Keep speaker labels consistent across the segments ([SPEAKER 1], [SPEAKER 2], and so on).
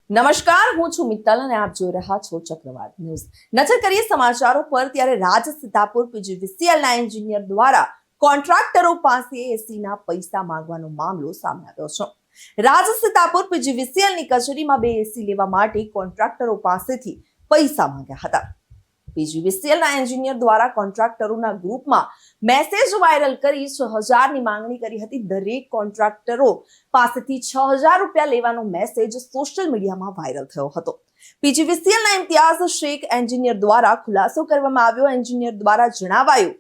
[SPEAKER 1] નમસ્કાર, હું છું મિત્તલ અને આપ જોઈ રહ્યા છો ચક્રવાત ન્યૂઝ। નજર કરીએ સમાચારો પર ત્યારે રાજસીતાપુર પીજીવીસીએલના એન્જિનિયર દ્વારા કોન્ટ્રાક્ટરો પાસે એસીના પૈસા માંગવાનો મામલો સામે આવ્યો છે। રાજસીતાપુર પીજીવીસીએલની કચેરીમાં 2 એસી લેવા માટે કોન્ટ્રાક્ટરો પાસેથી પૈસા માંગ્યા હતા। પીજીવીસીએલના એન્જિનિયર દ્વારા કોન્ટ્રાક્ટરોના ગ્રુપમાં મેસેજ વાયરલ કરી 6000ની માંગણી કરી હતી। દરેક કોન્ટ્રાક્ટરો પાસેથી 6000 રૂપિયા લેવાનો મેસેજ સોશિયલ મીડિયામાં વાયરલ થયો હતો। પીજીવીસીએલના ઇમ્તિયાઝ શેખ એન્જિનિયર દ્વારા ખુલાસો કરવામાં આવ્યો। એન્જિનિયર દ્વારા જણાવાયું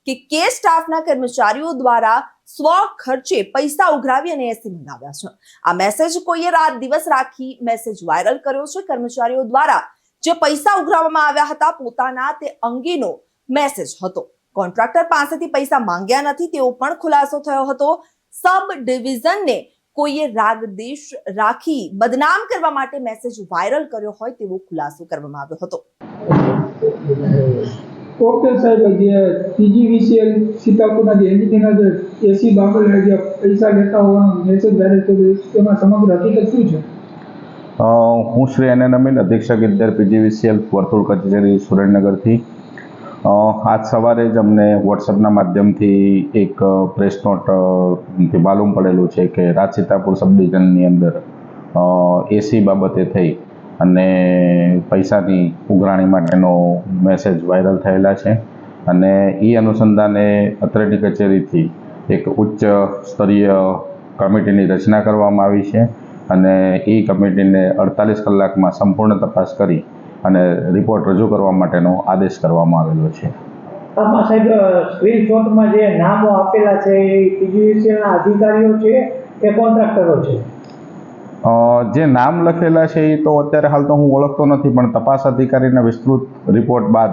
[SPEAKER 1] કે કે સ્ટાફના કર્મચારીઓ દ્વારા સ્વ ખર્ચે પૈસા ઉઘરાવી અને એસી મંગાવ્યા છે। આ મેસેજ કોઈએ રાત દિવસ રાખી મેસેજ વાયરલ કર્યો છે। કર્મચારીઓ દ્વારા જે પૈસા ઉઘરાવવામાં આવ્યા હતા પોતાના તે અંગેનો મેસેજ હતો। કોન્ટ્રાક્ટર પાસેથી પૈસા માંગ્યા નથી તેવો પણ ખુલાસો થયો હતો। સબ ડિવિઝનને કોઈએ રાગદેશ રાખી બદનામ કરવા માટે મેસેજ વાયરલ કર્યો હોય તેવો ખુલાસો કરવામાં આવ્યો હતો।
[SPEAKER 2] ઓકે સાહેબ, જે પીજીવીસીએલ સીતાપુરના જે એન્જિનિયર એસી બાબતે જે પૈસા લેતા હોવાનો મેસેજ વાયરલ કર્યો તેમાં સમગ્ર હકીકત શું છે?
[SPEAKER 3] હું શ્રી એન અમીન, અધિક્ષક ઇજનેર પીજીવીસીએલ વર્તુળ કચેરી સુરેન્દ્રનગરથી આજ સવારે જ અમને વોટ્સઅપના માધ્યમથી એક પ્રેસ નોટથી માલુમ પડેલું છે કે રાજસીતાપુર સબ ડિવિઝનની અંદર એસી બાબતે થઈ અને પૈસાની ઉઘરાણી માટેનો મેસેજ વાયરલ થયેલા છે અને એ અનુસંધાને અત્રેની કચેરીથી એક ઉચ્ચ સ્તરીય કમિટીની રચના કરવામાં આવી છે અને એ કમિટીને 48 કલાકમાં સંપૂર્ણ તપાસ કરી અને રિપોર્ટ રજૂ કરવા માટેનો આદેશ કરવામાં આવેલો છે।
[SPEAKER 2] આમાં સાહેબ સ્ક્રીનશોટમાં જે નામો આપેલા છે એ પીજીવીસીએલના અધિકારીઓ છે કે કોન્ટ્રાક્ટરો છે?
[SPEAKER 3] જે નામ લખેલા છે એ તો અત્યારે હાલ તો હું ઓળખતો નથી, પણ તપાસ અધિકારીના વિસ્તૃત રિપોર્ટ બાદ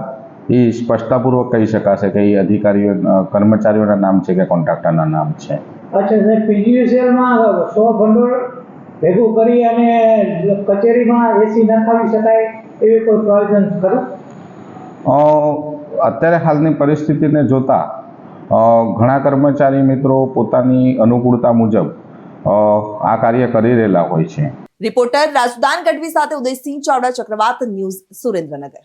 [SPEAKER 3] એ સ્પષ્ટતાપૂર્વક કહી શકાશે કે એ અધિકારીઓ કર્મચારીઓના નામ છે કે કોન્ટ્રાક્ટરના નામ છે।
[SPEAKER 2] અચ્છા સાહેબ, પીજીવીસીએલમાં 100 ભંડોળ ભેગું કરી અને કચેરીમાં એસી નખાવી શકાય એવી કોઈ પ્રોવિઝન ખરું?
[SPEAKER 3] અત્યારે હાલની પરિસ્થિતિને જોતા ઘણા કર્મચારી મિત્રો પોતાની અનુકૂળતા મુજબ આ કાર્ય કરી રહેલા હોય છે।
[SPEAKER 1] રિપોર્ટર રાજદાન ગઢવી સાથે ઉદયસિંહ ચાવડા, ચક્રવાત ન્યૂઝ, સુરેન્દ્રનગર।